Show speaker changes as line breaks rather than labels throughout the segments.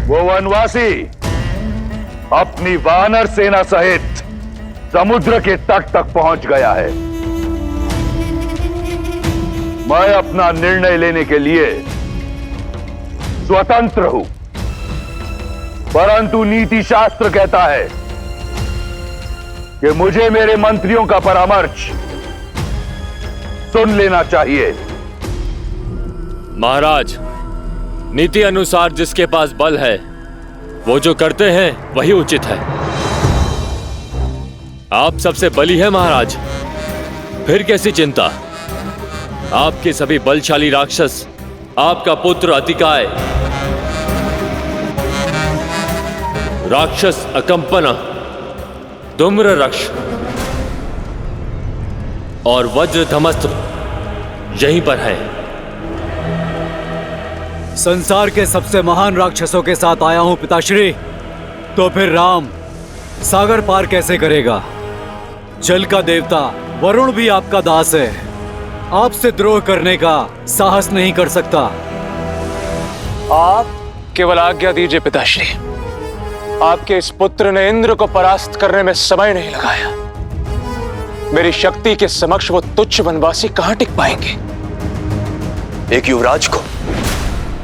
वो वनवासी अपनी वानर सेना सहित समुद्र के तट तक पहुंच गया है। मैं अपना निर्णय लेने के लिए स्वतंत्र हूं, परंतु नीति शास्त्र कहता है कि मुझे मेरे मंत्रियों का परामर्श सुन लेना चाहिए।
महाराज, नीति अनुसार जिसके पास बल है वो जो करते हैं वही उचित है। आप सबसे बली है महाराज, फिर कैसी चिंता। आपके सभी बलशाली राक्षस, आपका पुत्र अतिकाय, राक्षस अकंपना, धूम्र रक्ष और वज्र धमस्त्र यहीं पर है।
संसार के सबसे महान राक्षसों के साथ आया हूं पिताश्री, तो फिर राम सागर पार कैसे करेगा? जल का देवता वरुण भी आपका दास है, आपसे द्रोह करने का साहस नहीं कर सकता।
आप केवल आज्ञा दीजिए पिताश्री। आपके इस पुत्र ने इंद्र को परास्त करने में समय नहीं लगाया। मेरी शक्ति के समक्ष वो तुच्छ वनवासी कहां टिक पाएंगे?
एक युवराज को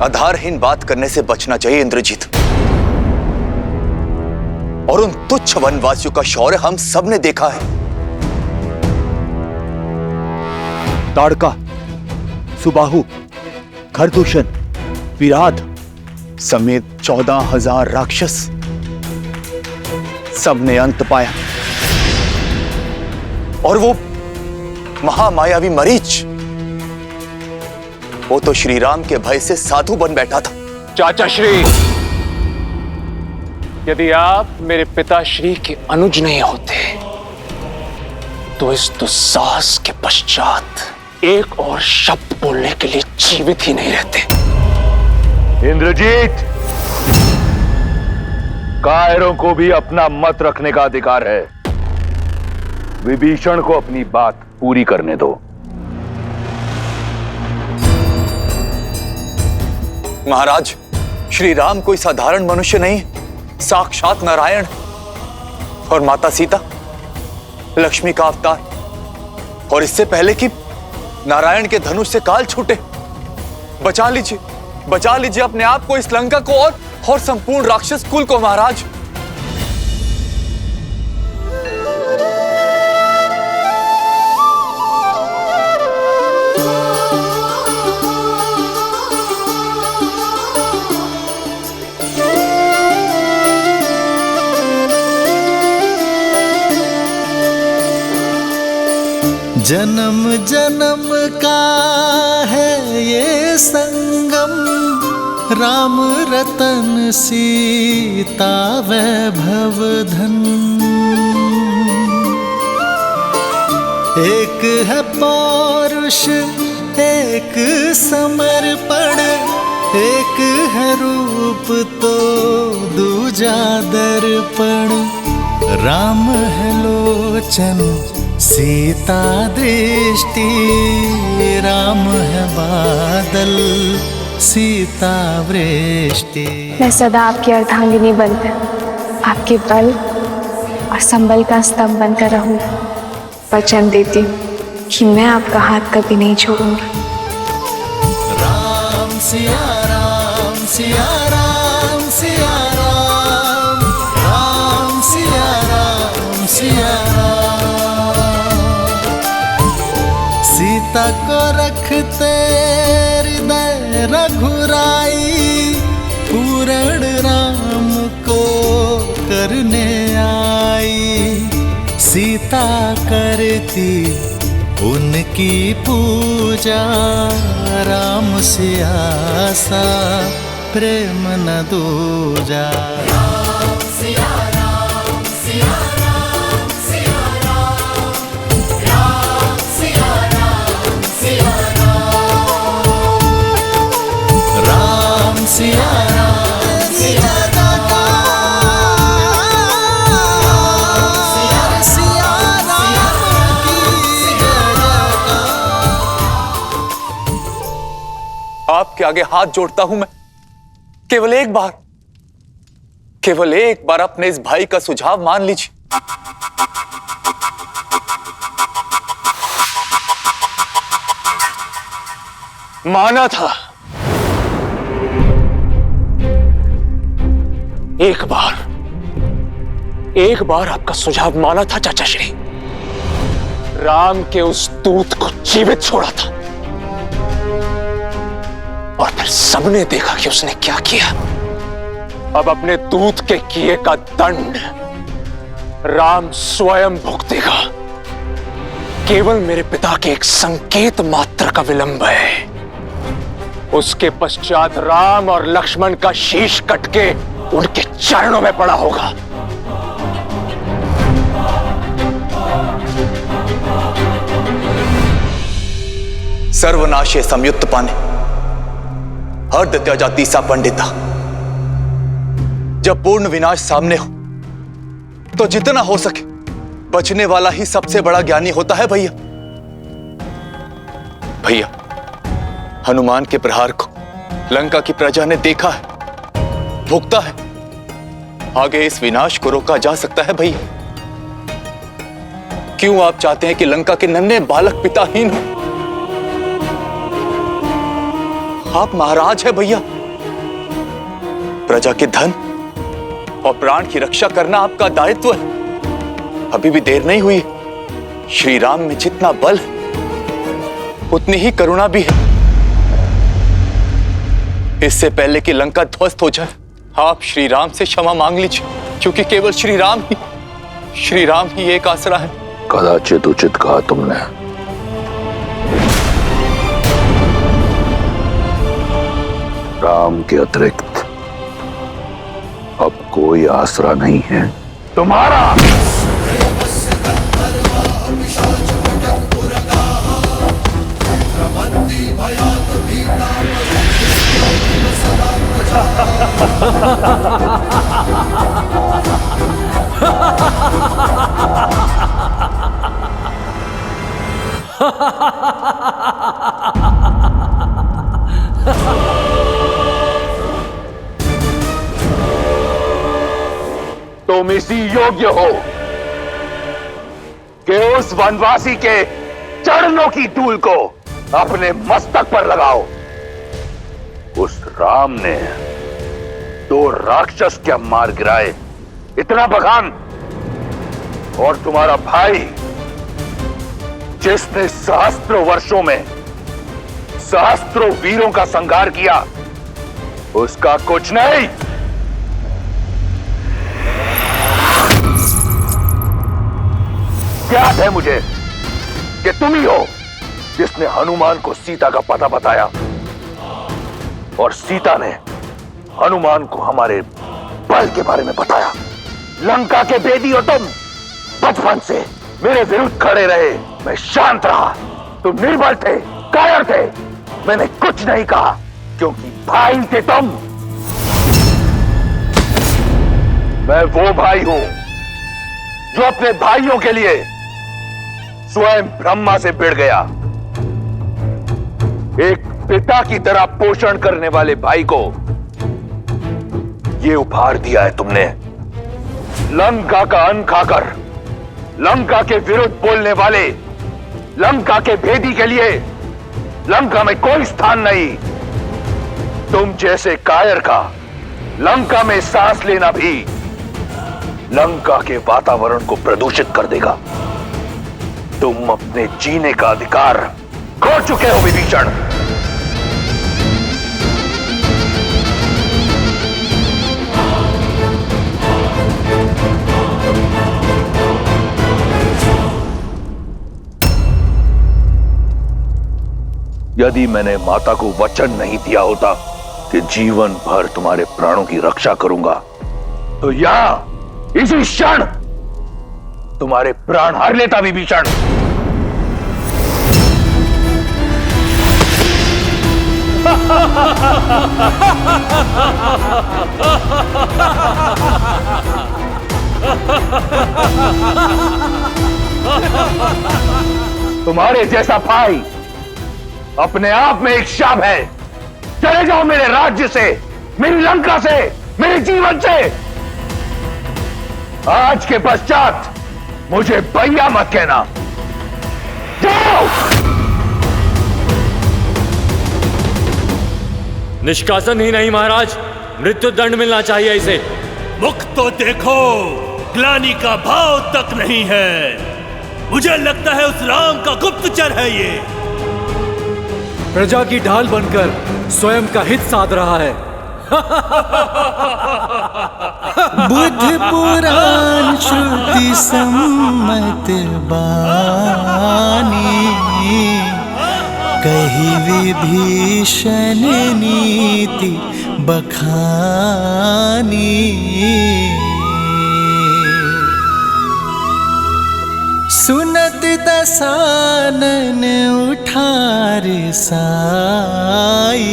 आधारहीन बात करने से बचना चाहिए इंद्रजीत। और उन तुच्छ वनवासियों का शौर्य हम सब ने देखा है।
ताड़का, सुबाहु, खरदूषण, विराट समेत 14,000 राक्षस सबने अंत पाया।
और वो महामायावी मरीच, वो तो श्री राम के भय से साधु बन बैठा था।
चाचा श्री, यदि आप मेरे पिताश्री के अनुज नहीं होते तो इस दुस्साहस के पश्चात एक और शब्द बोलने के लिए जीवित ही नहीं रहते।
इंद्रजीत, कायरों को भी अपना मत रखने का अधिकार है। विभीषण को अपनी बात पूरी करने दो।
महाराज, श्री राम कोई साधारण मनुष्य नहीं, साक्षात नारायण और माता सीता लक्ष्मी का अवतार। और इससे पहले कि नारायण के धनुष से काल छूटे, बचा लीजिए अपने आप को, इस लंका को और संपूर्ण राक्षस कुल को। महाराज,
जन्म जन्म का है ये संगम, राम रतन सीता वैभव धन। एक है पौरुष, एक समर्पण, एक है रूप तो दूजा दर्पण। राम है लोचन, सीता दृष्टि, राम है बादल, सीता वृष्टि।
मैं सदा आपकी अर्धांगिनी बनकर, आपके बल और संबल का स्तंभ बनकर रहूंगी। वचन देती हूँ कि मैं आपका हाथ कभी नहीं छोड़ूंगी।
राम सिया राम, सिया राम, सिया राम, राम सिया राम, सिया राम। सीता को रखते हृदय रघुराई, पूर्ण राम को करने आई। सीता करती उनकी पूजा, राम से आसा प्रेम न दूजा। राम सिया राम, सिया राम, सिया राम, राम सिया राम, सिया राम, राम सिया राम, सिया राम, सिया राम की जय।
आपके आगे हाथ जोड़ता हूं मैं, केवल एक बार केवल एक बार अपने इस भाई का सुझाव मान लीजिए।
माना था, एक बार आपका सुझाव माना था चाचा श्री। राम के उस दूत को जीवित छोड़ा था और फिर सबने देखा कि उसने क्या किया। अब अपने दूत के किए का दंड राम स्वयं भुगतेगा। केवल मेरे पिता के एक संकेत मात्र का विलंब है। उसके पश्चात राम और लक्ष्मण का शीश कट के उनके चरणों में पड़ा होगा।
सर्वनाशे संयुक्त पाने हर्द त्याजा तीसा पंडिता। जब पूर्ण विनाश सामने हो तो जितना हो सके बचने वाला ही सबसे बड़ा ज्ञानी होता है भैया। भैया, हनुमान के प्रहार को लंका की प्रजा ने देखा है, भुगता है। आगे इस विनाश को रोका जा सकता है भैया। क्यों आप चाहते हैं कि लंका के नन्हे बालक पिताहीन हो? आप महाराज हैं भैया। प्रजा के धन और प्राण की रक्षा करना आपका दायित्व है। अभी भी देर नहीं हुई। श्री राम में जितना बल है उतनी ही करुणा भी है। इससे पहले कि लंका ध्वस्त हो जाए आप श्री राम से क्षमा मांग लीजिए, क्योंकि केवल श्री राम ही एक आसरा है।
कदाचित उचित कहा तुमने। राम के अतिरिक्त अब कोई आसरा नहीं है तुम्हारा। तुम इसी योग्य हो कि उस वनवासी के चरणों की धूल को अपने मस्तक पर लगाओ। उस राम ने 2 राक्षस क्या मार गिराए, इतना बखान। और तुम्हारा भाई जिसने सहस्त्रों वर्षों में सहस्त्रों वीरों का संहार किया, उसका कुछ नहीं। याद है मुझे कि तुम ही हो जिसने हनुमान को सीता का पता बताया और सीता ने हनुमान को हमारे बल के बारे में बताया। लंका के बेदी हो तुम। बचपन से मेरे विरुद्ध खड़े रहे, मैं शांत रहा। तुम निर्बल थे, कायर थे। मैंने कुछ नहीं कहा क्योंकि भाई थे तुम। मैं वो भाई हूं जो अपने भाइयों के लिए स्वयं ब्रह्मा से भिड़ गया। एक पिता की तरह पोषण करने वाले भाई को ये उपहार दिया है तुमने। लंका का अन्न खाकर लंका के विरुद्ध बोलने वाले लंका के भेदी के लिए लंका में कोई स्थान नहीं। तुम जैसे कायर का लंका में सांस लेना भी लंका के वातावरण को प्रदूषित कर देगा। तुम अपने जीने का अधिकार खो चुके हो विभीषण। यदि मैंने माता को वचन नहीं दिया होता कि जीवन भर तुम्हारे प्राणों की रक्षा करूंगा, तो यहां इसी क्षण तुम्हारे प्राण हर लेता विभीषण। तुम्हारे जैसा भाई अपने आप में एक शाप है। चले जाओ मेरे राज्य से, मेरी लंका से, मेरे जीवन से। आज के पश्चात मुझे भैया मत कहना। जाओ।
निष्कासन ही नहीं महाराज, मृत्यु दंड मिलना चाहिए इसे।
मुख तो देखो, ग्लानि का भाव तक नहीं है। मुझे लगता है उस राम का गुप्तचर है ये।
प्रजा की ढाल बनकर स्वयं का हित साध रहा है।
बुद्ध पुराण श्रुति सम्मत बानी, कही विभीषण नीति बखानी। सुनत दसानन उठार साई,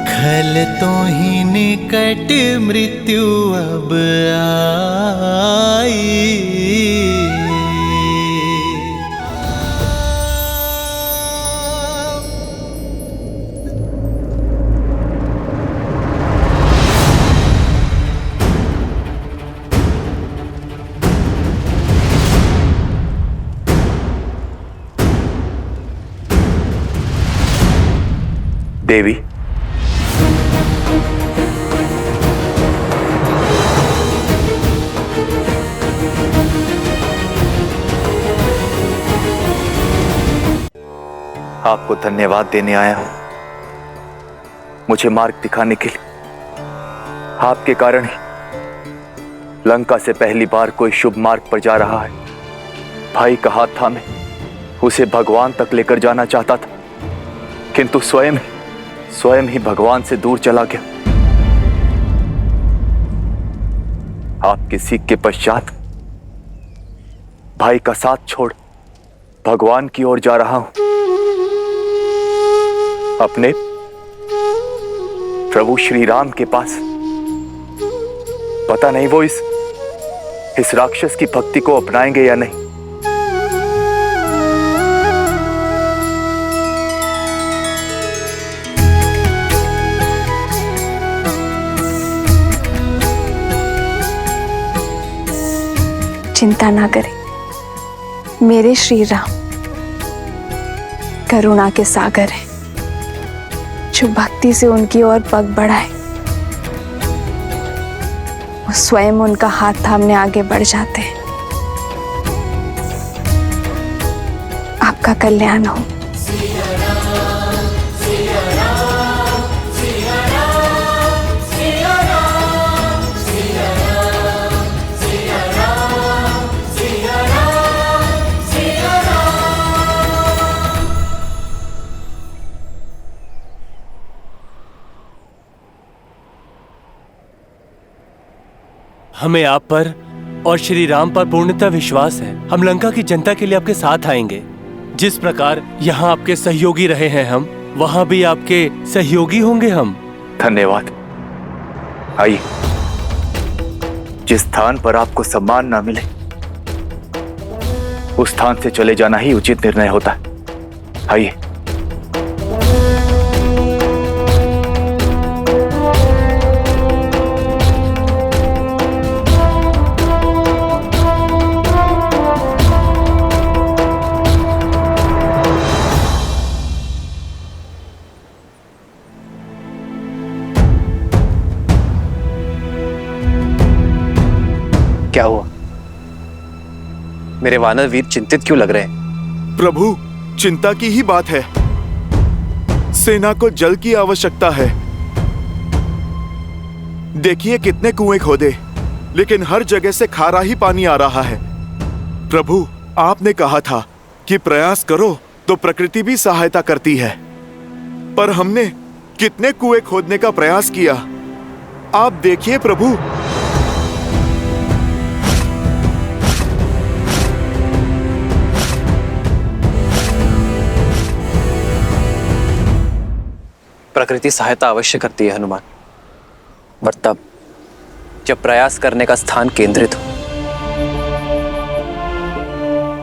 खल तो ही निकट मृत्यु अब आई।
देवी, आपको धन्यवाद देने आया हूं, मुझे मार्ग दिखाने के लिए। आपके कारण ही लंका से पहली बार कोई शुभ मार्ग पर जा रहा है। भाई का हाथ थामे उसे भगवान तक लेकर जाना चाहता था, किंतु स्वयं ही भगवान से दूर चला गया। आपके सीख के पश्चात भाई का साथ छोड़ भगवान की ओर जा रहा हूं। अपने प्रभु श्री राम के पास। पता नहीं वो इस राक्षस की भक्ति को अपनाएंगे या नहीं।
चिंता ना करें, मेरे श्री राम करुणा के सागर हैं, जो भक्ति से उनकी ओर पग बढ़ाए वो स्वयं उनका हाथ थामने आगे बढ़ जाते हैं। आपका कल्याण हो।
हमें आप पर और श्री राम पर पूर्णतः विश्वास है। हम लंका की जनता के लिए आपके साथ आएंगे। जिस प्रकार यहाँ आपके सहयोगी रहे हैं हम, वहाँ भी आपके सहयोगी होंगे हम।
धन्यवाद। आइए, जिस स्थान पर आपको सम्मान ना मिले उस स्थान से चले जाना ही उचित निर्णय होता है। आइए।
क्या हुआ? मेरे वानर वीर चिंतित क्यों लग रहे हैं?
प्रभु, चिंता की ही बात है। सेना को जल की आवश्यकता है। देखिए कितने कुएं खोदे, लेकिन हर जगह से खारा ही पानी आ रहा है। प्रभु, आपने कहा था कि प्रयास करो तो प्रकृति भी सहायता करती है, पर हमने कितने कुएं खोदने का प्रयास किया। आप देखिए प्रभु।
प्रकृति सहायता अवश्य करती है हनुमान, पर तब जब प्रयास करने का स्थान केंद्रित हो।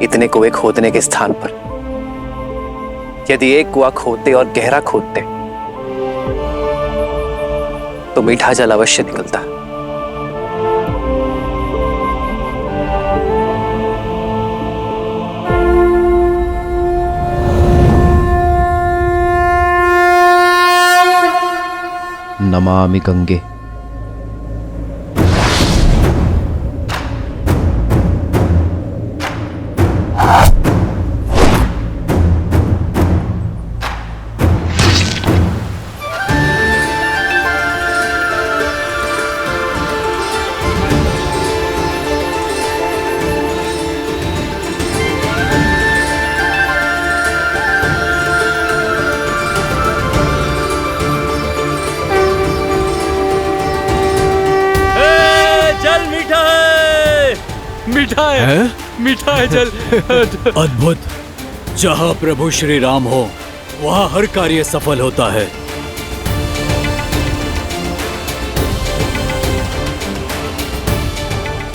इतने कुएं खोदने के स्थान पर यदि एक कुआं खोदते और गहरा खोदते तो मीठा जल अवश्य निकलता।
नमामि गंगे।
मीठा है जल।
अद्भुत। जहाँ प्रभु श्री राम हो वहाँ हर कार्य सफल होता है।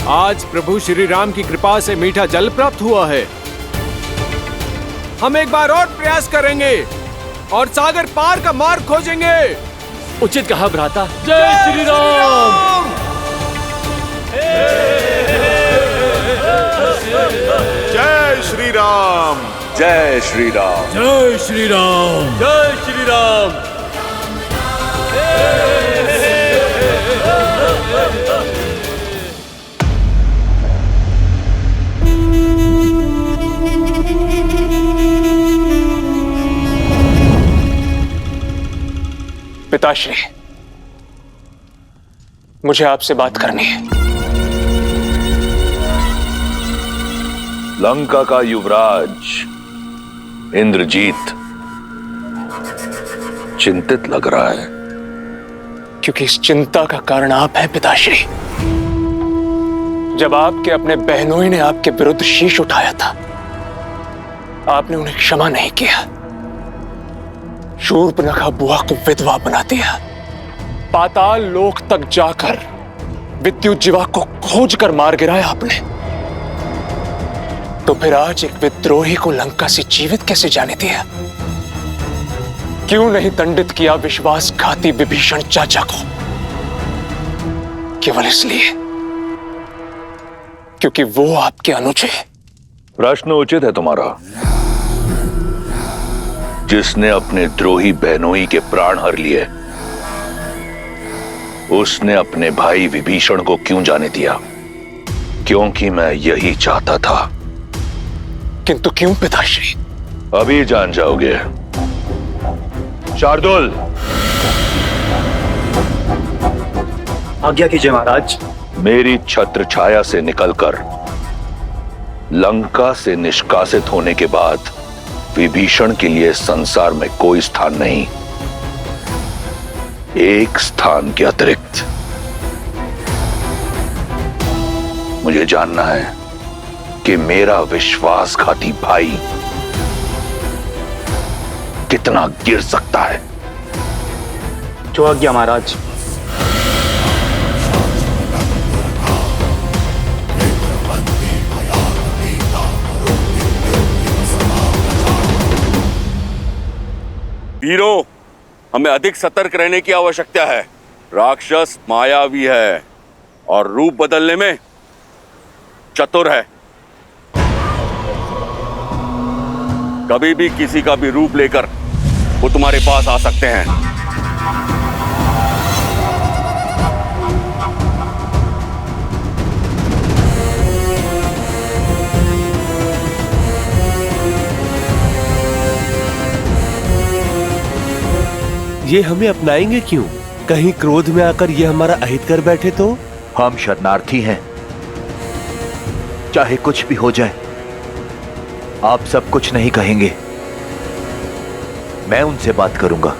आज प्रभु श्री राम की कृपा से मीठा जल प्राप्त हुआ है। हम एक बार और प्रयास करेंगे और सागर पार का मार्ग खोजेंगे।
उचित कहा भ्राता। जय श्री राम।
जय श्री राम।
जय श्री राम।
जय श्री राम।
जय श्री राम।
पिताश्री, मुझे आपसे बात करनी है।
लंका का युवराज इंद्रजीत चिंतित लग रहा है।
क्योंकि इस चिंता का कारण आप हैं पिताश्री। जब आपके अपने बहनोई ने आपके विरुद्ध शीश उठाया था, आपने उन्हें क्षमा नहीं किया। शूर्पणखा बुआ को विधवा बना दिया। पाताल लोक तक जाकर विद्युज्जीवा को खोज कर मार गिराया आपने। तो फिर आज एक विद्रोही को लंका से जीवित कैसे जाने दिया? क्यों नहीं दंडित किया विश्वासघाती विभीषण चाचा को? केवल इसलिए क्योंकि वो आपके अनुज है।
प्रश्न उचित है तुम्हारा। जिसने अपने द्रोही बहनोई के प्राण हर लिए, उसने अपने भाई विभीषण को क्यों जाने दिया? क्योंकि मैं यही चाहता था।
किंतु क्यों पिताश्री?
अभी जान जाओगे। शार्दुल,
आज्ञा कीजिए महाराज।
मेरी छत्र छाया से निकलकर लंका से निष्कासित होने के बाद विभीषण के लिए संसार में कोई स्थान नहीं। एक स्थान के अतिरिक्त मुझे जानना है कि मेरा विश्वासघाती भाई कितना गिर सकता है।
जो आज्ञा महाराज।
वीरों, हमें अधिक सतर्क रहने की आवश्यकता है। राक्षस मायावी है और रूप बदलने में चतुर है। कभी भी किसी का भी रूप लेकर वो तुम्हारे पास आ सकते हैं।
ये हमें अपनाएंगे क्यों? कहीं क्रोध में आकर ये हमारा अहित कर बैठे तो?
हम शरणार्थी हैं, चाहे कुछ भी हो जाए आप सब कुछ नहीं कहेंगे। मैं उनसे बात करूंगा।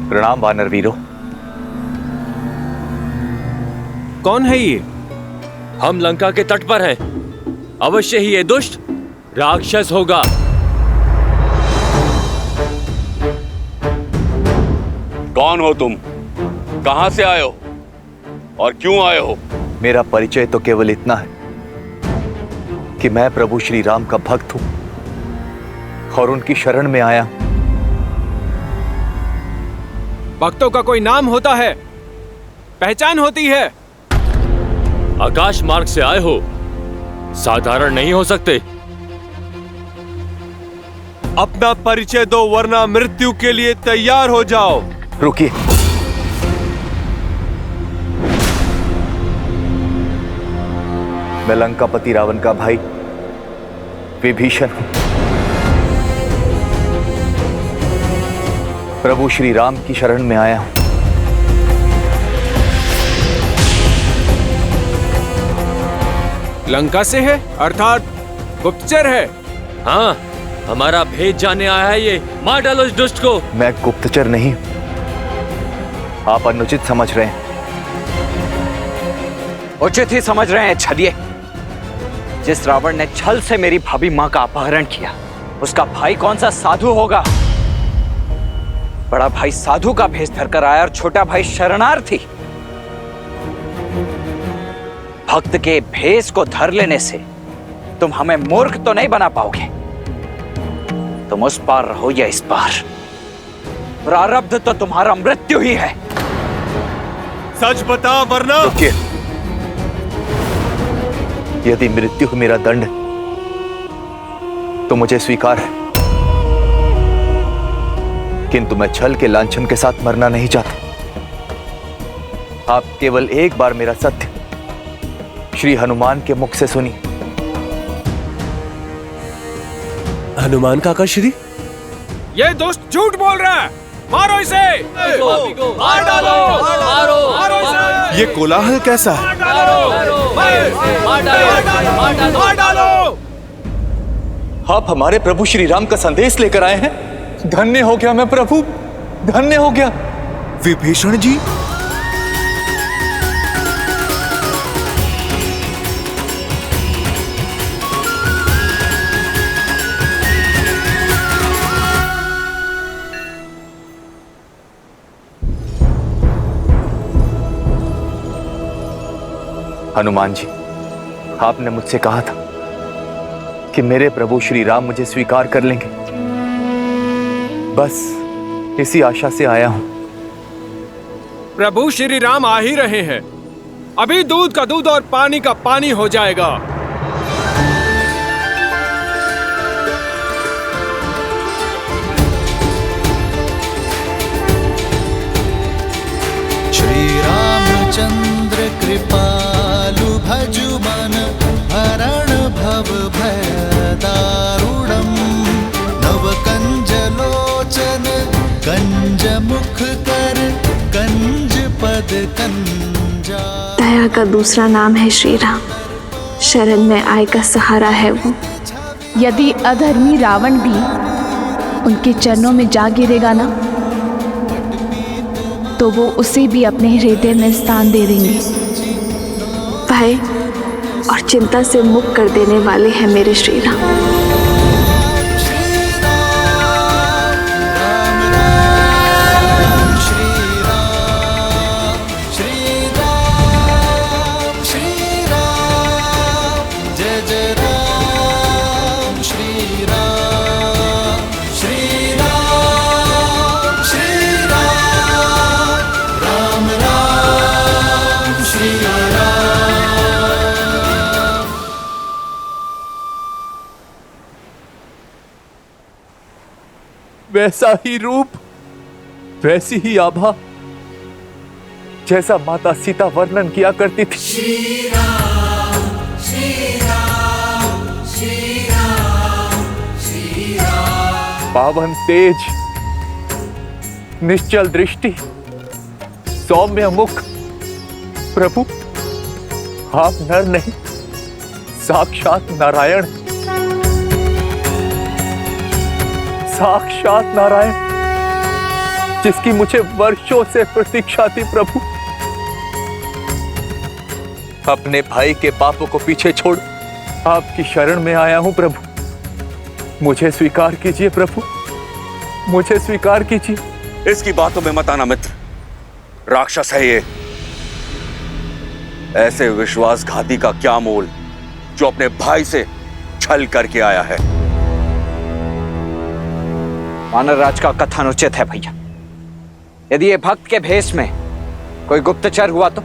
प्रणाम वानर वीरों।
कौन है ये?
हम लंका के तट पर हैं। अवश्य ही ये दुष्ट राक्षस होगा।
कौन हो तुम? कहां से आए हो और क्यों आए हो?
मेरा परिचय तो केवल इतना है कि मैं प्रभु श्री राम का भक्त हूं और उनकी शरण में आया।
भक्तों का कोई नाम होता है, पहचान होती है।
आकाश मार्ग से आए हो, साधारण नहीं हो सकते।
अपना परिचय दो वरना मृत्यु के लिए तैयार हो जाओ।
रुकिए, मैं लंकापति रावण का भाई विभीषण हूं। प्रभु श्री राम की शरण में आया हूं।
लंका से है, अर्थात गुप्तचर है।
हाँ, हमारा भेद जानने आया है ये। मार डालो इस दुष्ट को।
मैं गुप्तचर नहीं, आप अनुचित समझ रहे हैं।
उचित ही समझ रहे हैं छलिए। जिस रावण ने छल से मेरी भाभी मां का अपहरण किया, उसका भाई कौन सा साधु होगा? बड़ा भाई साधु का भेष धरकर आया और छोटा भाई शरणार्थी। भक्त के भेष को धर लेने से तुम हमें मूर्ख तो नहीं बना पाओगे। तुम उस पार रहो या इस पार, प्रारब्ध तो तुम्हारा मृत्यु ही है।
सच बता वरना।
रुकिए, यदि मृत्यु मेरा दंड तो मुझे स्वीकार है, किंतु मैं छल के लांछन के साथ मरना नहीं चाहता। आप केवल एक बार मेरा सत्य श्री हनुमान के मुख से सुनिए।
हनुमान काका श्री,
ये दुष्ट झूठ बोल रहा है। मारो इसे।
मार डालो,
मारो इसे।
ये कोलाहल कैसा है?
मार डालो।
आप हमारे प्रभु श्री राम का संदेश लेकर आए हैं। धन्य हो गया मैं प्रभु, धन्य हो गया।
विभीषण जी,
हनुमान जी, आपने मुझसे कहा था कि मेरे प्रभु श्री राम मुझे स्वीकार कर लेंगे। बस इसी आशा से आया हूं।
प्रभु श्री राम आ ही रहे हैं। अभी दूध का दूध और पानी का पानी हो जाएगा।
श्री रामचंद्र कृपालु भजु मन हरण भव भय दारुणम नव कंज लोचन कंज मुख कर कंज पद कंजा।
दया का दूसरा नाम है श्री राम। शरण में आए का सहारा है वो।
यदि अधर्मी रावण भी उनके चरणों में जा गिरेगा ना, तो वो उसे भी अपने हृदय में स्थान दे देंगे।
भय और चिंता से मुक्त कर देने वाले हैं मेरे श्री राम।
वैसा ही रूप, वैसी ही आभा जैसा माता सीता वर्णन किया करती थी।
श्री राम, श्री राम, श्री राम, श्री राम।
पावन तेज, निश्चल दृष्टि, सौम्य मुख। प्रभु, आप नर नहीं, साक्षात नारायण, साक्षात नारायण, जिसकी मुझे वर्षों से प्रतीक्षा थी। प्रभु, अपने भाई के पापों को पीछे छोड़ आपकी शरण में आया हूं। प्रभु, मुझे स्वीकार कीजिए। प्रभु, मुझे स्वीकार कीजिए।
इसकी बातों में मत आना मित्र, राक्षस है ये। ऐसे विश्वासघाती का क्या मोल जो अपने भाई से छल करके आया है।
वानर राज का कथन उचित है भैया। यदि ये भक्त के भेष में कोई गुप्तचर हुआ तो?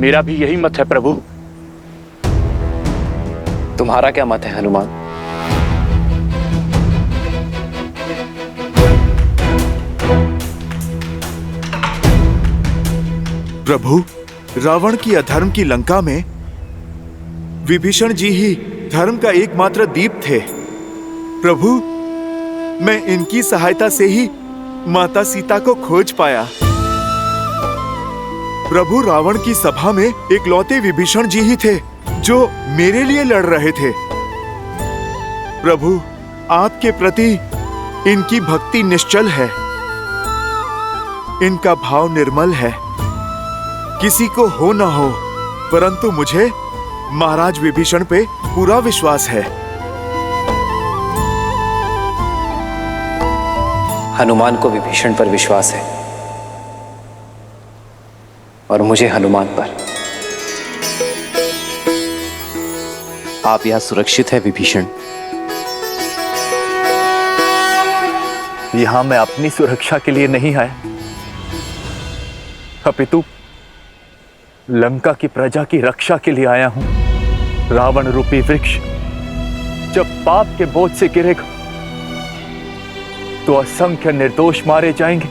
मेरा भी यही मत है प्रभु।
तुम्हारा क्या मत है हनुमान?
प्रभु, रावण की अधर्म की लंका में विभीषण जी ही धर्म का एकमात्र दीप थे। प्रभु, मैं इनकी सहायता से ही माता सीता को खोज पाया। प्रभु, रावण की सभा में इकलौते विभीषण जी ही थे जो मेरे लिए लड़ रहे थे। प्रभु, आपके प्रति इनकी भक्ति निश्चल है, इनका भाव निर्मल है। किसी को हो न हो, परंतु मुझे महाराज विभीषण पे पूरा विश्वास है।
हनुमान को विभीषण पर विश्वास है और मुझे हनुमान पर। आप यहां सुरक्षित है विभीषण।
यहां मैं अपनी सुरक्षा के लिए नहीं आया, अपितु लंका की प्रजा की रक्षा के लिए आया हूं। रावण रूपी वृक्ष जब पाप के बोझ से गिरेगा तो असंख्य निर्दोष मारे जाएंगे,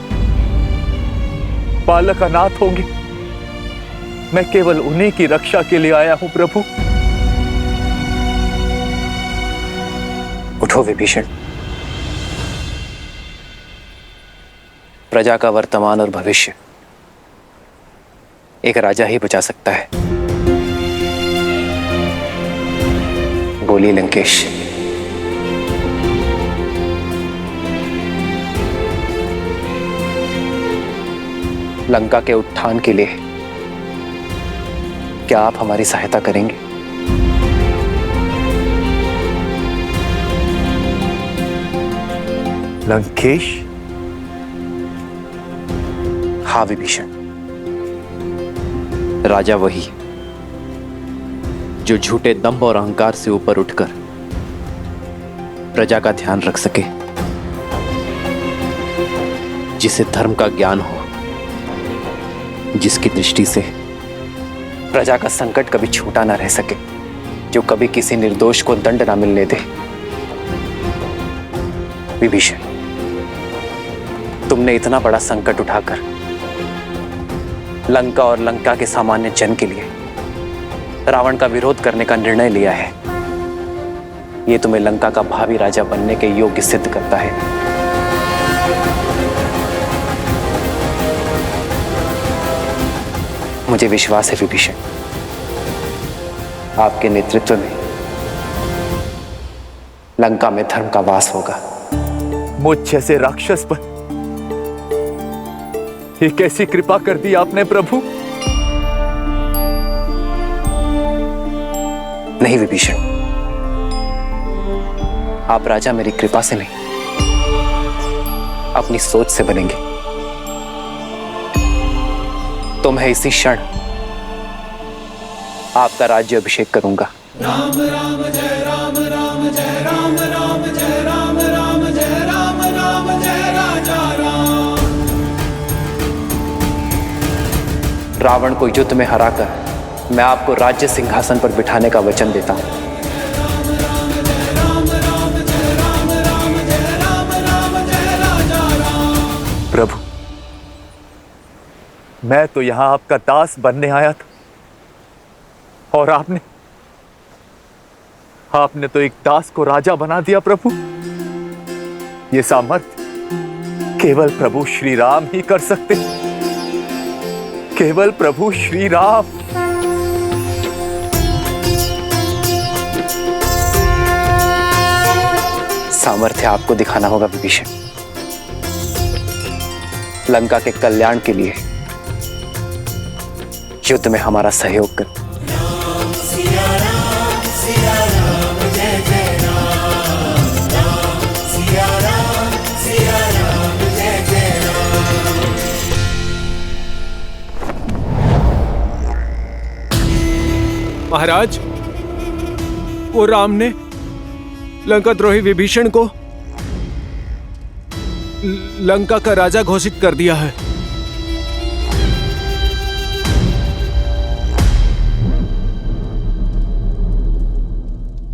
बालक अनाथ होंगे। मैं केवल उन्हीं की रक्षा के लिए आया हूं प्रभु।
उठो विभीषण। प्रजा का वर्तमान और भविष्य एक राजा ही बचा सकता है। बोलिए लंकेश। लंका के उत्थान के लिए क्या आप हमारी सहायता करेंगे?
लंकेश?
हाँ विभीषण, राजा वही जो झूठे दंभ और अहंकार से ऊपर उठकर प्रजा का ध्यान रख सके, जिसे धर्म का ज्ञान हो, जिसकी दृष्टि से प्रजा का संकट कभी छूटा ना रह सके, जो कभी किसी निर्दोष को दंड ना मिलने दे। विभीषण, तुमने इतना बड़ा संकट उठाकर लंका और लंका के सामान्य जन के लिए रावण का विरोध करने का निर्णय लिया है। यह तुम्हें लंका का भावी राजा बनने के योग्य सिद्ध करता है। मुझे विश्वास है विभीषण, आपके नेतृत्व में लंका में धर्म का वास होगा।
मुझ जैसे राक्षस पर ये कैसी कृपा कर दी आपने प्रभु?
नहीं विभीषण, आप राजा मेरी कृपा से नहीं, अपनी सोच से बनेंगे। तो मैं इसी क्षण आपका राज्य अभिषेक करूंगा।
राम राम जय राम राम जय राम राम जय राम राम जय राम राम जय राजा राम।
रावण को युद्ध में हराकर मैं आपको राज्य सिंहासन पर बिठाने का वचन देता हूं।
प्रभु, मैं तो यहां आपका दास बनने आया था और आपने तो एक दास को राजा बना दिया प्रभु। ये सामर्थ्य केवल प्रभु श्री राम ही कर सकते, केवल प्रभु श्री राम।
सामर्थ्य आपको दिखाना होगा विभीषण। लंका के कल्याण के लिए युद्ध में हमारा सहयोग कर।
महाराज, वो राम ने लंका द्रोही विभीषण को लंका का राजा घोषित कर दिया है।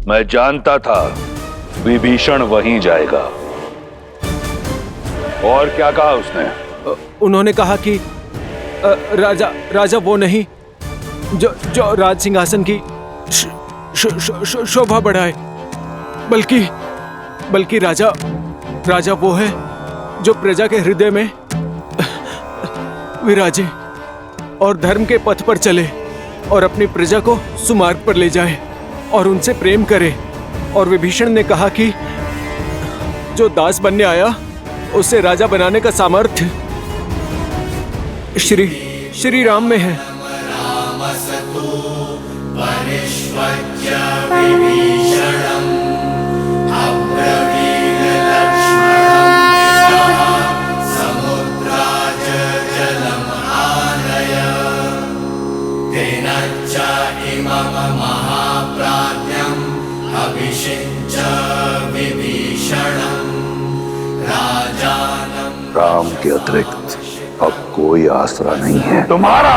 मैं जानता था विभीषण वहीं जाएगा। और क्या कहा उसने?
उन्होंने कहा कि राजा वो नहीं जो राज सिंहासन की शोभा बढ़ाए, बल्कि राजा वो है जो प्रजा के हृदय में विराजे और धर्म के पथ पर चले और अपनी प्रजा को सुमार्ग पर ले जाए और उनसे प्रेम करे। और विभीषण ने कहा कि जो दास बनने आया उसे राजा बनाने का सामर्थ्य श्री राम में है।
राम के अतिरिक्त अब कोई आसरा नहीं है तुम्हारा।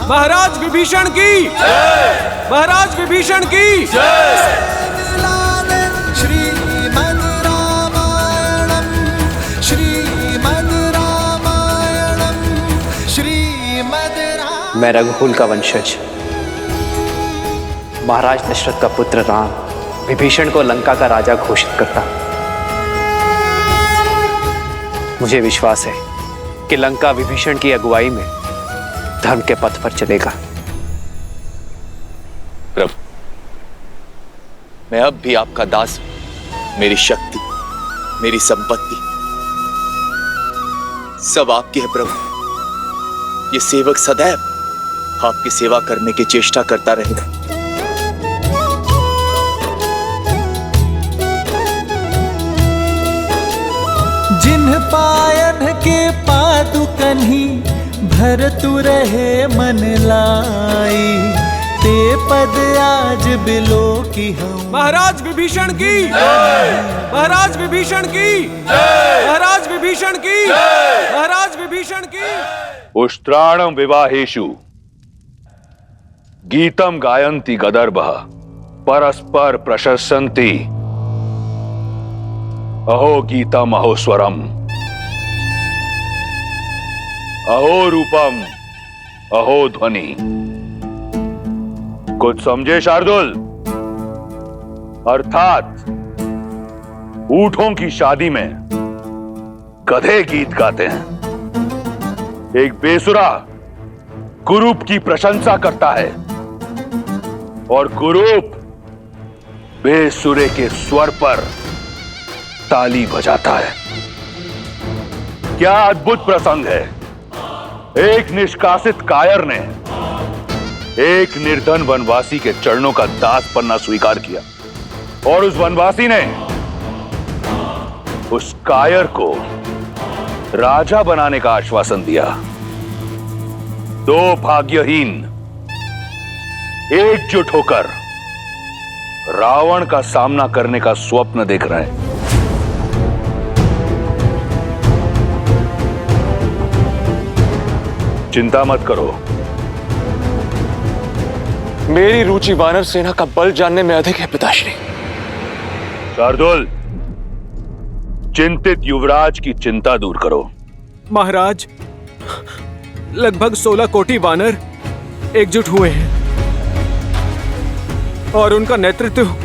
महाराज विभीषण की महाराज विभीषण की
श्रीमद् रामायणम् श्रीमद् रामायणम् श्रीमद् रामायणम्।
मैं रघुकुल का वंशज महाराज दशरथ का पुत्र राम विभीषण को लंका का राजा घोषित करता। मुझे विश्वास है कि लंका विभीषण की अगुवाई में धर्म के पथ पर चलेगा।
प्रभु, मैं अब भी आपका दास हूं। मेरी शक्ति, मेरी संपत्ति सब आपकी है प्रभु। ये सेवक सदैव आपकी सेवा करने की चेष्टा करता रहेगा।
जिन्ह पायन के पादुकन्ही भरतु रहे मन लाई, ते पद आज बिलो की हम।
महाराज विभीषण की महाराज विभीषण की महाराज विभीषण की महाराज विभीषण की।
उष्ट्राणं विवाहेषु गीतम गायन्ति गदर्भः परस्पर प्रशस्यन्ति। अहो गीतम अहो स्वरम अहो रूपम अहो ध्वनि। कुछ समझे शार्दुल? अर्थात ऊंटों की शादी में गधे गीत गाते हैं। एक बेसुरा कुरूप की प्रशंसा करता है और कुरूप बेसुरे के स्वर पर ताली बजाता है। क्या अद्भुत प्रसंग है। एक निष्कासित कायर ने एक निर्धन वनवासी के चरणों का दास बनना स्वीकार किया और उस वनवासी ने उस कायर को राजा बनाने का आश्वासन दिया। दो भाग्यहीन एकजुट होकर रावण का सामना करने का स्वप्न देख रहे हैं। चिंता मत करो।
मेरी रुचि वानर सेना का बल जानने में अधिक है पिताश्री।
शार्दुल, चिंतित युवराज की चिंता दूर करो।
महाराज, लगभग 16 कोटि वानर एकजुट हुए हैं और उनका नेतृत्व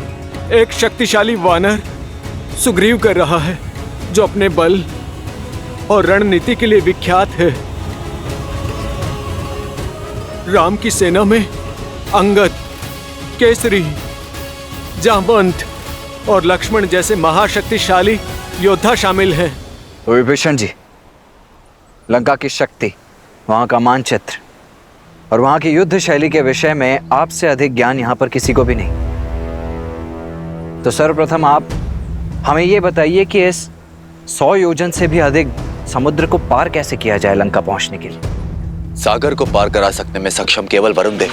एक शक्तिशाली वानर सुग्रीव कर रहा है, जो अपने बल और रणनीति के लिए विख्यात है। राम की सेना में अंगद, केसरी, जामवंत और लक्ष्मण जैसे महाशक्तिशाली योद्धा शामिल हैं।
विभीषण जी, लंका की शक्ति, वहां का मानचित्र और वहां की युद्ध शैली के विषय में आपसे अधिक ज्ञान यहां पर किसी को भी नहीं। तो सर्वप्रथम आप हमें यह बताइए कि इस 100 योजन से भी अधिक समुद्र को पार कैसे किया जाए लंका पहुंचने के लिए।
सागर को पार करा सकने में सक्षम केवल वरुण देव।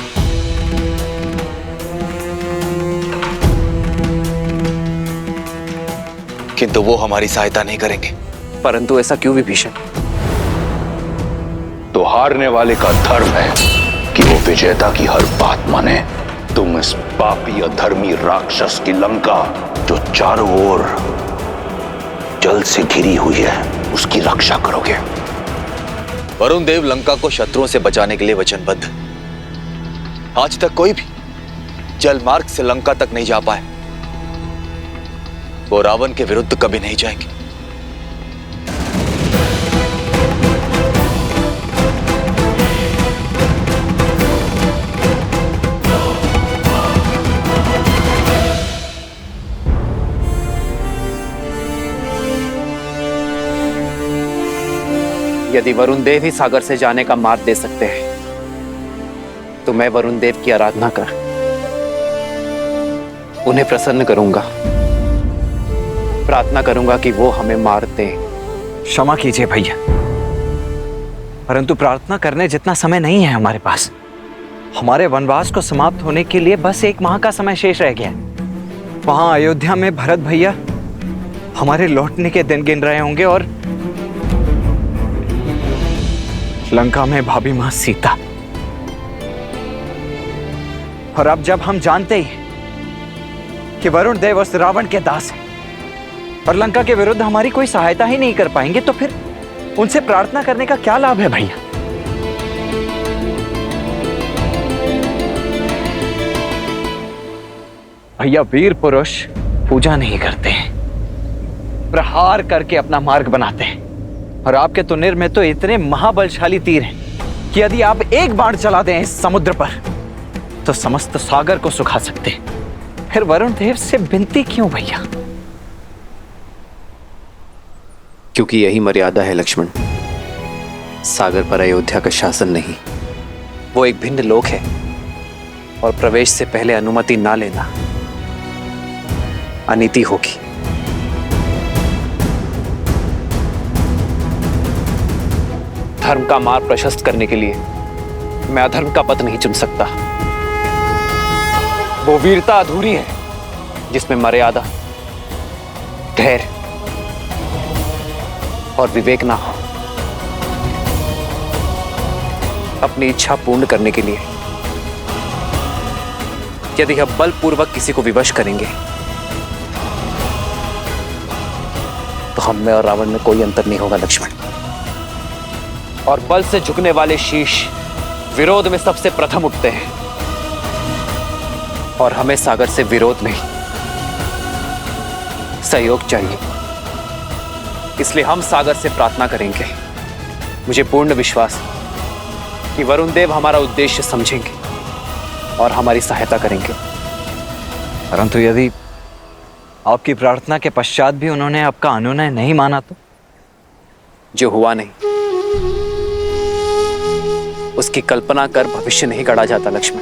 किंतु वो हमारी सहायता नहीं करेंगे।
परंतु ऐसा क्यों विभीषण?
तो हारने वाले का धर्म है कि वो विजेता की हर बात माने। तुम इस पापी अधर्मी राक्षस की लंका जो चारों ओर जल से घिरी हुई है, उसकी रक्षा करोगे।
वरुण देव लंका को शत्रुओं से बचाने के लिए वचनबद्ध। आज तक कोई भी जल मार्ग से लंका तक नहीं जा पाए। वो रावण के विरुद्ध कभी नहीं जाएंगे।
यदि वरुण देव ही सागर से जाने का मार्ग दे सकते हैं तो मैं वरुण देव की आराधना कर उन्हें प्रसन्न करूंगा। प्रार्थना करूंगा कि वो हमें मार दें। क्षमा कीजिए भैया, परंतु प्रार्थना करने जितना समय नहीं है हमारे पास। हमारे वनवास को समाप्त होने के लिए बस 1 माह का समय शेष रह गया। वहां अयोध्या में भरत भैया हमारे लौटने के दिन गिन रहे होंगे और लंका में भाभी मां सीता। और अब जब हम जानते ही कि वरुण देव उस रावण के दास हैं और लंका के विरुद्ध हमारी कोई सहायता ही नहीं कर पाएंगे, तो फिर उनसे प्रार्थना करने का क्या लाभ है भैया? भैया, वीर पुरुष पूजा नहीं करते हैं, प्रहार करके अपना मार्ग बनाते हैं। और आपके तुनिर में तो इतने महाबलशाली तीर हैं कि यदि आप एक बाण चला दें इस समुद्र पर तो समस्त सागर को सुखा सकते हैं। फिर वरुण देव से विनती क्यों भैया?
क्योंकि यही मर्यादा है लक्ष्मण। सागर पर अयोध्या का शासन नहीं,
वो एक भिन्न लोक है और प्रवेश से पहले अनुमति ना लेना अनीति होगी। धर्म का मार्ग प्रशस्त करने के लिए मैं अधर्म का पथ नहीं चुन सकता। वो वीरता अधूरी है जिसमें मर्यादा, धैर्य और विवेक ना हो। अपनी इच्छा पूर्ण करने के लिए यदि हम बलपूर्वक किसी को विवश करेंगे तो हम में और रावण में कोई अंतर नहीं होगा लक्ष्मण। और बल से झुकने वाले शीश विरोध में सबसे प्रथम उठते हैं और हमें सागर से विरोध नहीं, सहयोग चाहिए। इसलिए हम सागर से प्रार्थना करेंगे। मुझे पूर्ण विश्वास है कि वरुण देव हमारा उद्देश्य समझेंगे और हमारी सहायता करेंगे।
परंतु यदि आपकी प्रार्थना के पश्चात भी उन्होंने आपका अनुनय नहीं माना तो?
जो हुआ नहीं उसकी कल्पना कर भविष्य नहीं गढ़ा जाता लक्ष्मण।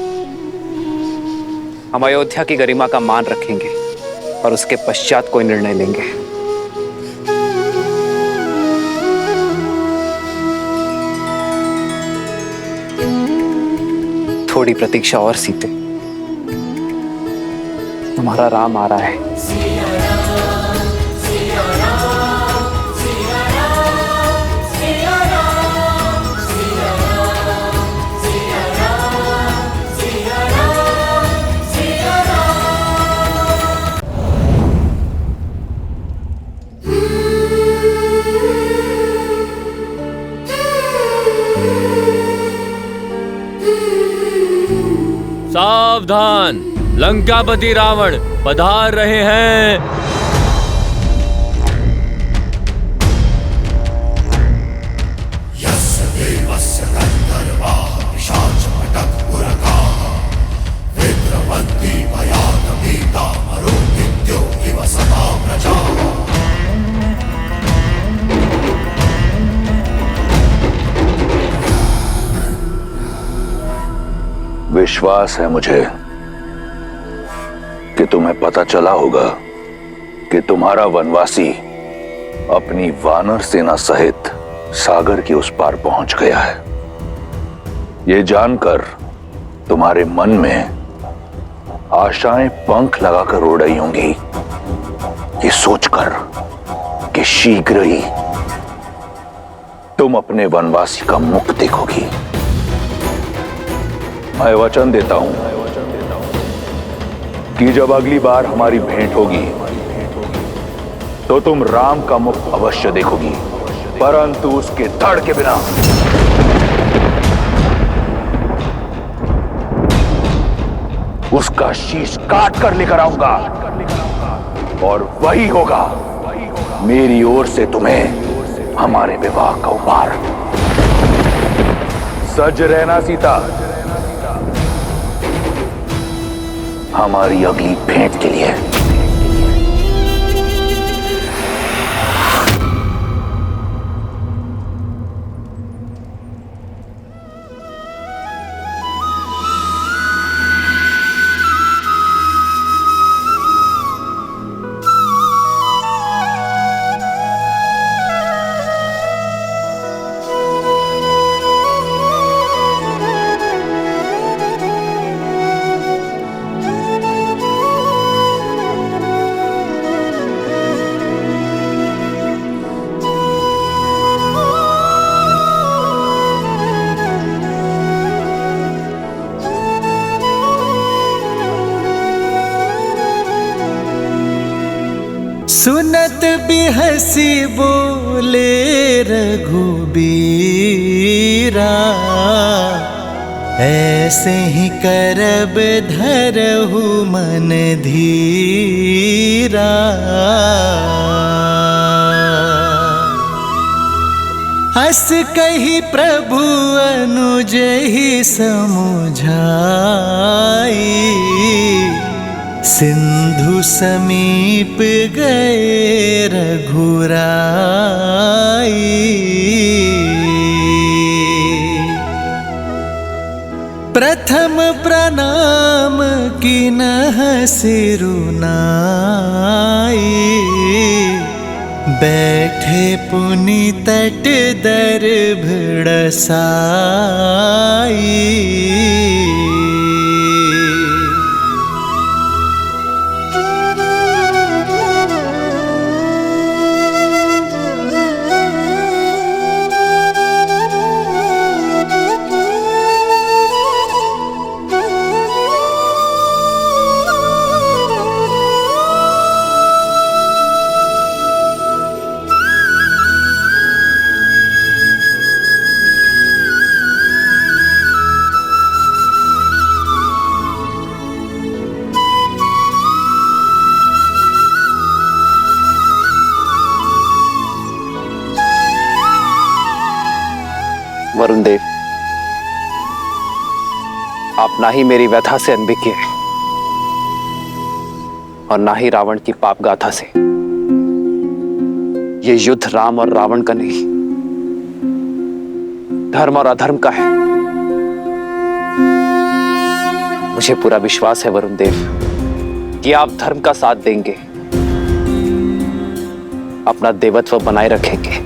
हम अयोध्या की गरिमा का मान रखेंगे और उसके पश्चात कोई निर्णय लेंगे। थोड़ी प्रतीक्षा और सीते, तुम्हारा राम आ रहा है।
सावधान, लंकापति रावण पधार रहे हैं।
विश्वास है मुझे कि तुम्हें पता चला होगा कि तुम्हारा वनवासी अपनी वानर सेना सहित सागर के उस पार पहुंच गया है। ये जानकर तुम्हारे मन में आशाएं पंख लगाकर उड़ रही होंगी, ये सोचकर कि शीघ्र ही तुम अपने वनवासी का मुख देखोगी। मैं वचन देता हूं कि जब अगली बार हमारी भेंट होगी तो तुम राम का मुख अवश्य देखोगी, परंतु उसके धड़ के बिना। उसका शीश काट कर लेकर आऊंगा और वही होगा मेरी ओर से तुम्हें हमारे विवाह का उपहार। सज रहना सीता, हमारी अगली भेंट के लिए।
सुनत भी हंसी बोले रघुबीरा, ऐसे ही करब धरहु मन धीरा। हंस कही प्रभु अनुज ही समुझाई, सिंधु समीप गए रघुराई। प्रथम प्रणाम किन्ह सिरुनाई, बैठे पुनि तट दर्भ डसाई।
वरुण देव, आप ना ही मेरी व्यथा से अनभिज्ञ हैं और ना ही रावण की पाप गाथा से। ये युद्ध राम और रावण का नहीं, धर्म और अधर्म का है। मुझे पूरा विश्वास है वरुण देव कि आप धर्म का साथ देंगे, अपना देवत्व बनाए रखेंगे,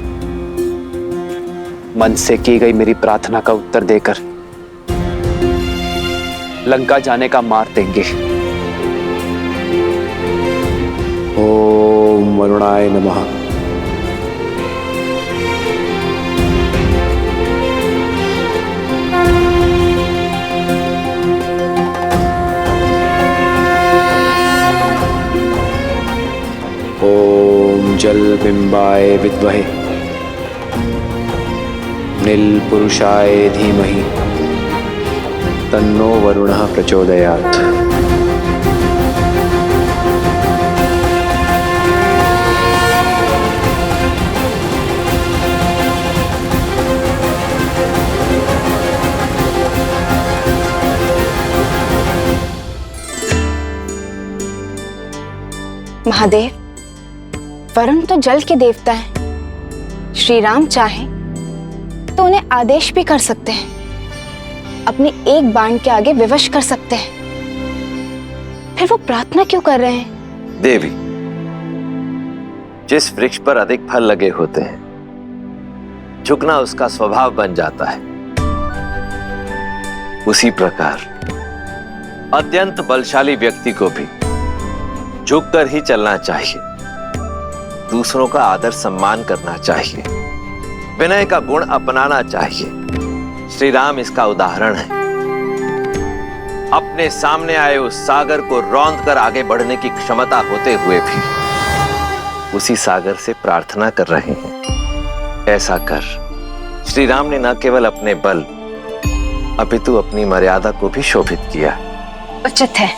मन से की गई मेरी प्रार्थना का उत्तर देकर लंका जाने का मार्ग देंगे। ओम वरुणाय नमः। ओम जल बिंबाय विद्महे नील पुरुषाय धीमहि तन्नो वरुणः प्रचोदयात्।
महादेव, वरुण तो जल के देवता हैं। श्री राम चाहें तो उन्हें आदेश भी कर सकते हैं, अपने एक बाण के आगे विवश कर सकते हैं। फिर वो प्रार्थना क्यों कर रहे हैं?
देवी, जिस वृक्ष पर अधिक फल लगे होते हैं, झुकना उसका स्वभाव बन जाता है। उसी प्रकार अत्यंत बलशाली व्यक्ति को भी झुककर ही चलना चाहिए, दूसरों का आदर सम्मान करना चाहिए, विनय का गुण अपनाना चाहिए। श्री राम इसका उदाहरण है। अपने सामने आए उस सागर को रौंद कर आगे बढ़ने की क्षमता होते हुए भी उसी सागर से प्रार्थना कर रहे हैं। ऐसा कर श्री राम ने न केवल अपने बल अपितु अपनी मर्यादा को भी शोभित किया।
उचित है,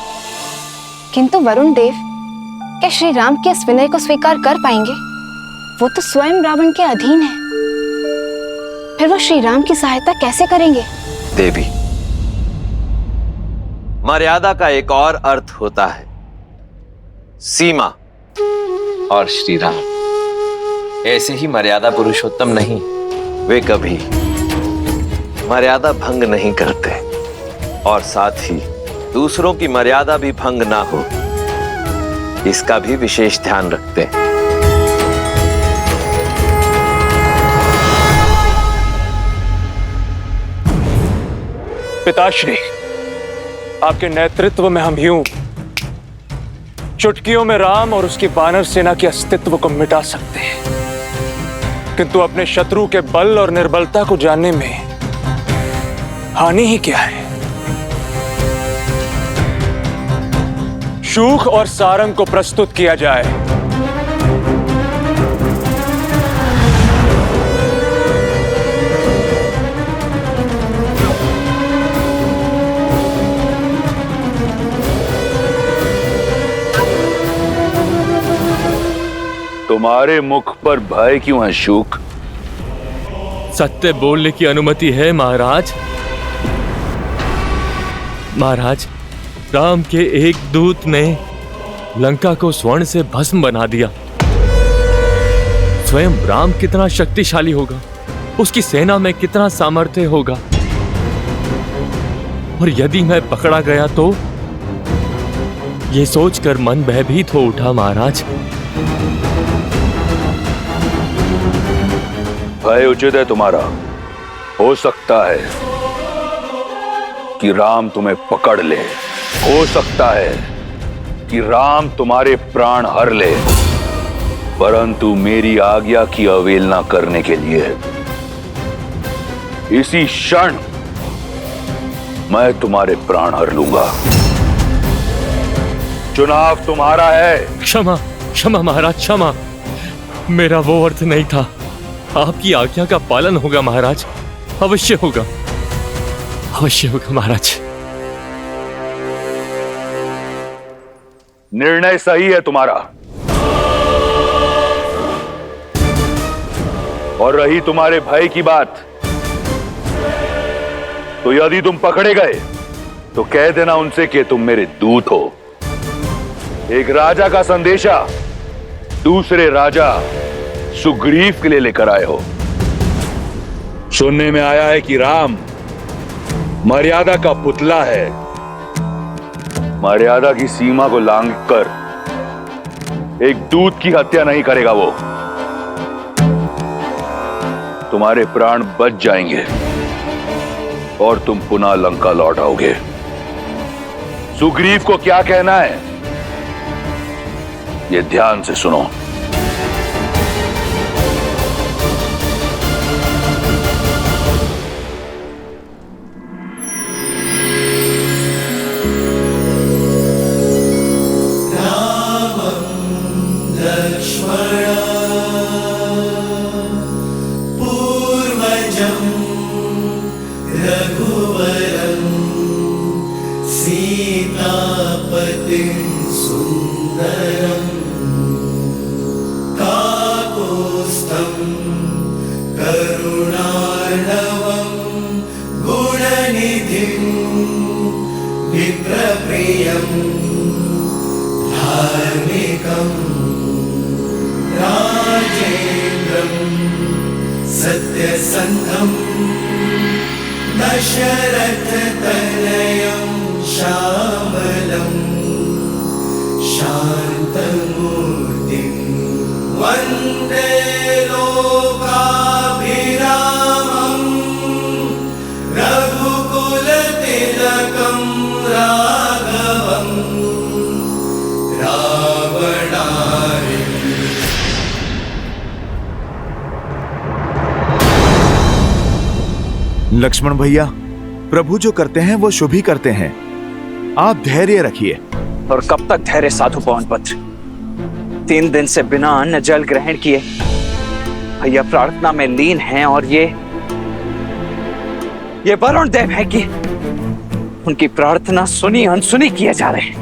किंतु वरुण देव क्या श्री राम के इस विनय को स्वीकार कर पाएंगे? वो तो स्वयं रावण के अधीन है, फिर वो श्री राम की सहायता कैसे करेंगे?
देवी, मर्यादा का एक और अर्थ होता है सीमा, और श्री राम ऐसे ही मर्यादा पुरुषोत्तम नहीं, वे कभी मर्यादा भंग नहीं करते और साथ ही दूसरों की मर्यादा भी भंग ना हो इसका भी विशेष ध्यान रखते हैं।
पिताश्री, आपके नेतृत्व में हम यूं चुटकियों में राम और उसकी वानर सेना के अस्तित्व को मिटा सकते हैं, किंतु अपने शत्रु के बल और निर्बलता को जानने में हानि ही क्या है? शूख और सारंग को प्रस्तुत किया जाए।
तुम्हारे मुख पर भय क्यों है शूक?
सत्य बोलने की अनुमति है महाराज। महाराज, राम के एक दूत ने लंका को स्वर्ण से भस्म बना दिया। स्वयं राम कितना शक्तिशाली होगा, उसकी सेना में कितना सामर्थ्य होगा, और यदि मैं पकड़ा गया तो यह सोचकर मन भयभीत हो उठा महाराज।
भय उचित है तुम्हारा। हो सकता है कि राम तुम्हें पकड़ ले, हो सकता है कि राम तुम्हारे प्राण हर ले, परंतु मेरी आज्ञा की अवहेलना करने के लिए इसी क्षण मैं तुम्हारे प्राण हर लूंगा। चुनाव तुम्हारा है।
क्षमा क्षमा महाराज, क्षमा। मेरा वो अर्थ नहीं था। आपकी आज्ञा का पालन होगा महाराज, अवश्य होगा, अवश्य होगा महाराज।
निर्णय सही है तुम्हारा। और रही तुम्हारे भय की बात, तो यदि तुम पकड़े गए तो कह देना उनसे कि तुम मेरे दूत हो। एक राजा का संदेशा दूसरे राजा सुग्रीव के लिए लेकर आए हो। सुनने में आया है कि राम मर्यादा का पुतला है। मर्यादा की सीमा को लांघकर एक दूत की हत्या नहीं करेगा वो। तुम्हारे प्राण बच जाएंगे और तुम पुनः लंका लौट आओगे। सुग्रीव को क्या कहना है ये ध्यान से सुनो।
सत्यसन्धं दशरथतनयं श्यामलं शान्तमूर्तिं वन्दे लोकाभिरामं रघुकुलते
लक्ष्मण भैया, प्रभु जो करते हैं वो शुभ ही करते हैं। आप धैर्य रखिए।
और कब तक धैर्य साधु पवनपुत्र? 3 दिन से बिना अन्न जल ग्रहण किए भैया प्रार्थना में लीन हैं, और ये वरुण देव है कि उनकी प्रार्थना सुनी अनसुनी किए जा रहे हैं।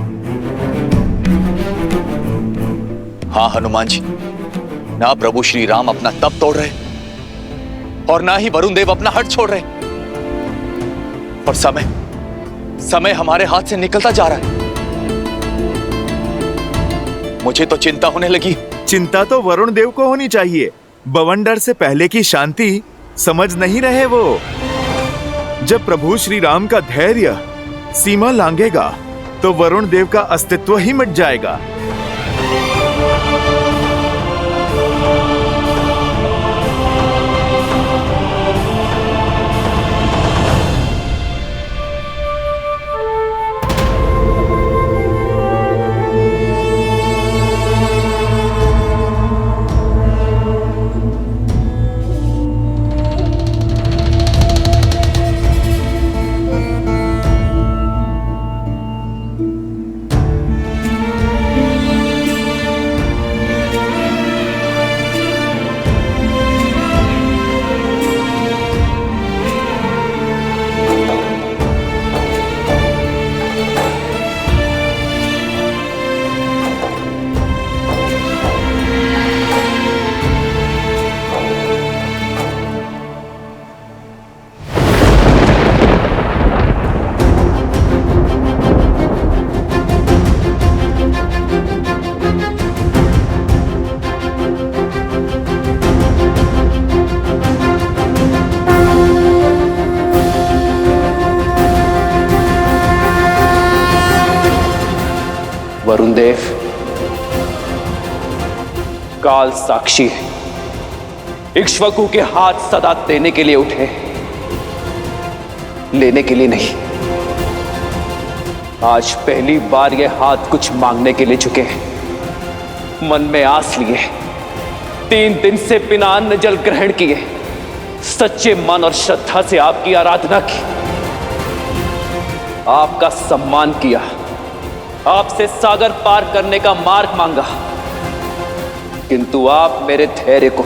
हाँ हनुमान जी, ना प्रभु श्री राम अपना तप तोड़ रहे और ना ही वरुण देव अपना हट छोड़ रहे, और समय हमारे हाथ से निकलता जा रहा है। मुझे तो चिंता होने लगी।
चिंता तो वरुण देव को होनी चाहिए। बवंडर से पहले की शांति समझ नहीं रहे वो। जब प्रभु श्री राम का धैर्य सीमा लांघेगा तो वरुण देव का अस्तित्व ही मिट जाएगा।
वरुण देव काल साक्षी है, इक्ष्वाकु के हाथ सदा देने के लिए उठे, लेने के लिए नहीं। आज पहली बार ये हाथ कुछ मांगने के लिए झुके हैं। मन में आस लिए, 3 दिन से बिना अन्न जल ग्रहण किए, सच्चे मन और श्रद्धा से आपकी आराधना की, आपका सम्मान किया, आपसे सागर पार करने का मार्ग मांगा, किंतु आप मेरे धैर्य को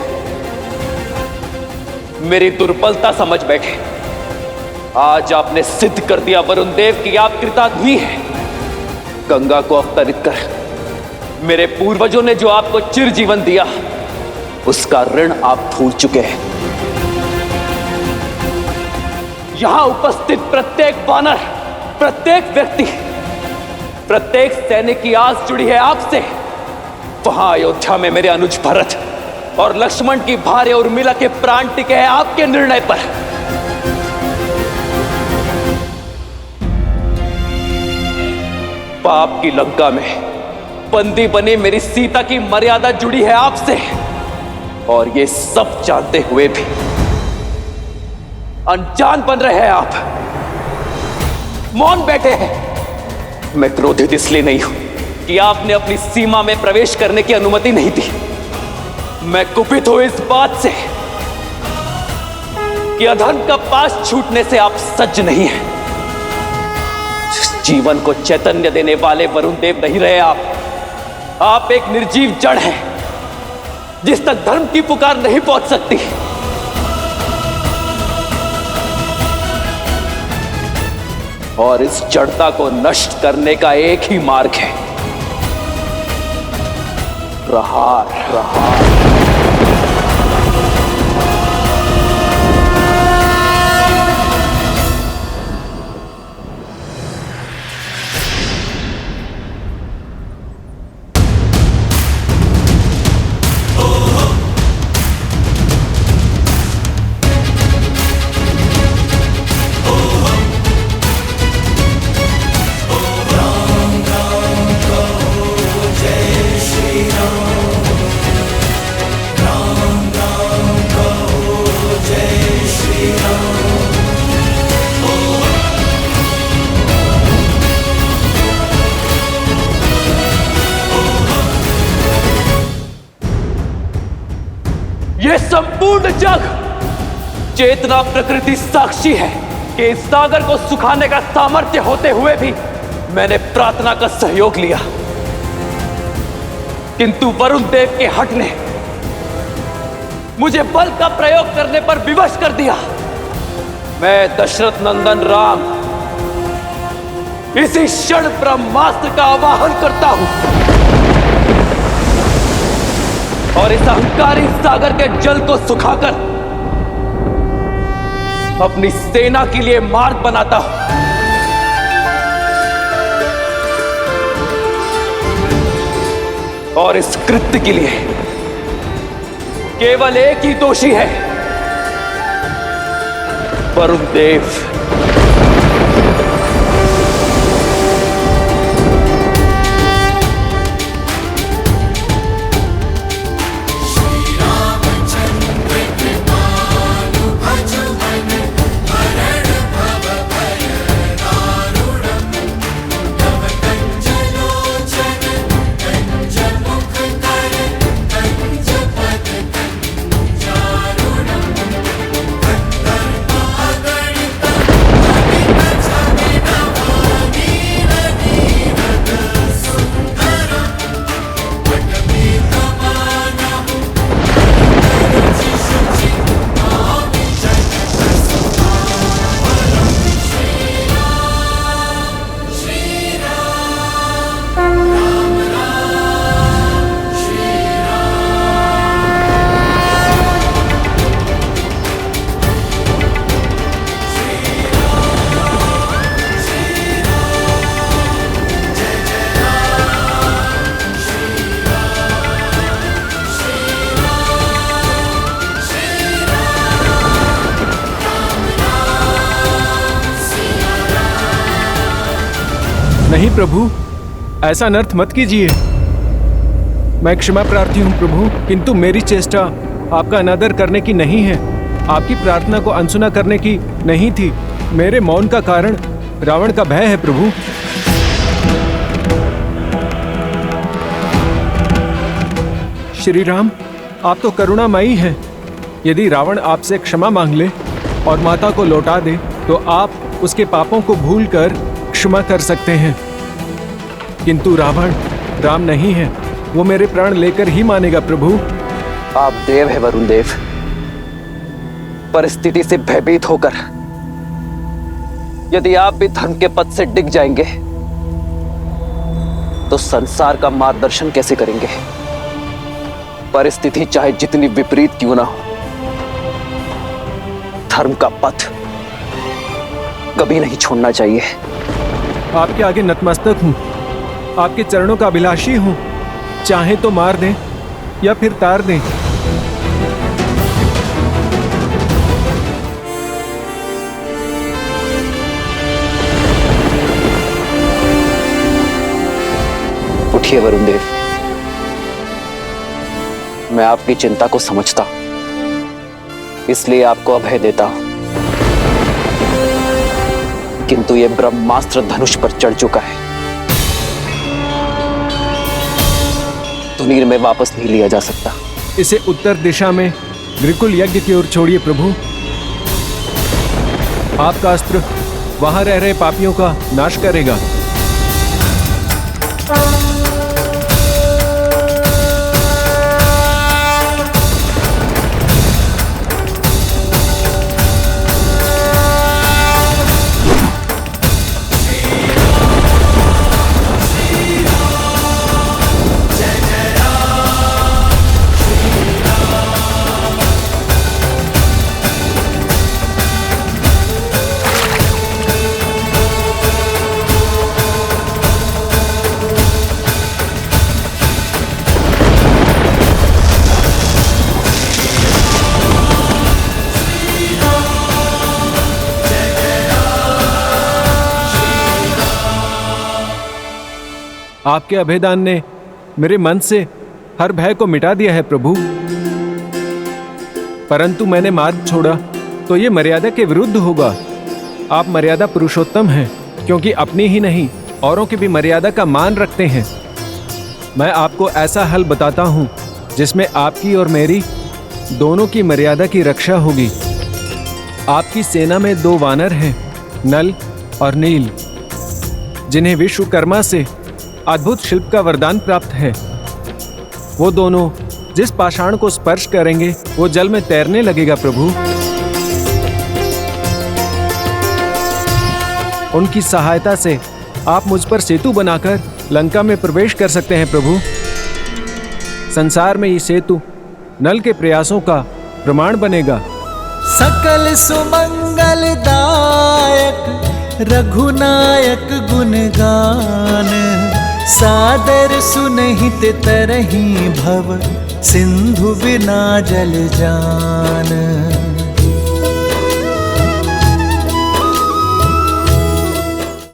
मेरी दुर्बलता समझ बैठे। आज आपने सिद्ध कर दिया वरुण देव कि आप कृतार्थी हैं। गंगा को अवतरित कर मेरे पूर्वजों ने जो आपको चिर जीवन दिया, उसका ऋण आप भूल चुके हैं। यहां उपस्थित प्रत्येक वानर, प्रत्येक व्यक्ति, प्रत्येक सैनिक की आस जुड़ी है आपसे। वहां अयोध्या में मेरे अनुज भरत और लक्ष्मण की भार्या उर्मिला के प्राण टिके हैं आपके निर्णय पर। पाप की लंका में बंदी बनी मेरी सीता की मर्यादा जुड़ी है आपसे, और ये सब जानते हुए भी अनजान बन रहे हैं आप, मौन बैठे हैं। मैं क्रोधित इसलिए नहीं हूं कि आपने अपनी सीमा में प्रवेश करने की अनुमति नहीं दी। मैं कुपित हूं इस बात से कि अधर्म का पास छूटने से आप सज्ज नहीं हैं। जीवन को चैतन्य देने वाले वरुण देव नहीं रहे आप एक निर्जीव जड़ हैं, जिस तक धर्म की पुकार नहीं पहुंच सकती। और इस जड़ता को नष्ट करने का एक ही मार्ग है, प्रहार। चेतना प्रकृति साक्षी है कि इस सागर को सुखाने का सामर्थ्य होते हुए भी मैंने प्रार्थना का सहयोग लिया, किंतु वरुण देव के हठ ने मुझे बल का प्रयोग करने पर विवश कर दिया। मैं दशरथ नंदन राम इसी क्षण ब्रह्मास्त्र का आवाहन करता हूं और इस अहंकारी सागर के जल को सुखाकर अपनी सेना के लिए मार्ग बनाता हूं। और इस कृत्य के लिए केवल एक ही दोषी है, वरुण देव।
नहीं प्रभु, ऐसा अनर्थ मत कीजिए। मैं क्षमा प्रार्थी हूँ प्रभु, किंतु मेरी चेष्टा आपका अनादर करने की नहीं है, आपकी प्रार्थना को अनसुना करने की नहीं थी। मेरे मौन का कारण रावण का भय है प्रभु। श्री राम, आप तो करुणामयी हैं। यदि रावण आपसे क्षमा मांग ले और माता को लौटा दे तो आप उसके पापों को भूलकर क्षमा कर सकते हैं, किंतु रावण राम नहीं है, वो मेरे प्राण लेकर ही मानेगा प्रभु।
आप देव है वरुण देव, परिस्थिति से भयभीत होकर यदि आप भी धर्म के पथ से डिग जाएंगे तो संसार का मार्गदर्शन कैसे करेंगे? परिस्थिति चाहे जितनी विपरीत क्यों ना हो, धर्म का पथ कभी नहीं छोड़ना चाहिए।
आपके आगे नतमस्तक हूँ, आपके चरणों का अभिलाषी हूँ। चाहे तो मार दें या फिर तार दें।
उठिए वरुण देव, मैं आपकी चिंता को समझता हूं, इसलिए आपको अभय देता हूं, किंतु यह ब्रह्मास्त्र धनुष पर चढ़ चुका है, तुनीर में वापस नहीं लिया जा सकता।
इसे उत्तर दिशा में ग्रिकुल यज्ञ की ओर छोड़िए प्रभु। आपका अस्त्र वहां रह रहे पापियों का नाश करेगा। आपके अभेदान ने मेरे मन से हर भय को मिटा दिया है प्रभु, परंतु मैंने मार्ग छोड़ा तो ये मर्यादा के विरुद्ध होगा। आप मर्यादा पुरुषोत्तम हैं, क्योंकि अपनी ही नहीं औरों की भी मर्यादा का मान रखते हैं। मैं आपको ऐसा हल बताता हूं जिसमें आपकी और मेरी दोनों की मर्यादा की रक्षा होगी। आपकी सेना में 2 वानर हैं, नल और नील, जिन्हें विश्वकर्मा से अद्भुत शिल्प का वरदान प्राप्त है। वो दोनों जिस पाषाण को स्पर्श करेंगे वो जल में तैरने लगेगा प्रभु। उनकी सहायता से आप मुझ पर सेतु बनाकर लंका में प्रवेश कर सकते हैं प्रभु। संसार में ये सेतु नल के प्रयासों का प्रमाण बनेगा।
सकल सुमंगलदायक रघुनायक गुणगान, सादर सुनहित तरही भव सिंधु बिना जल जान।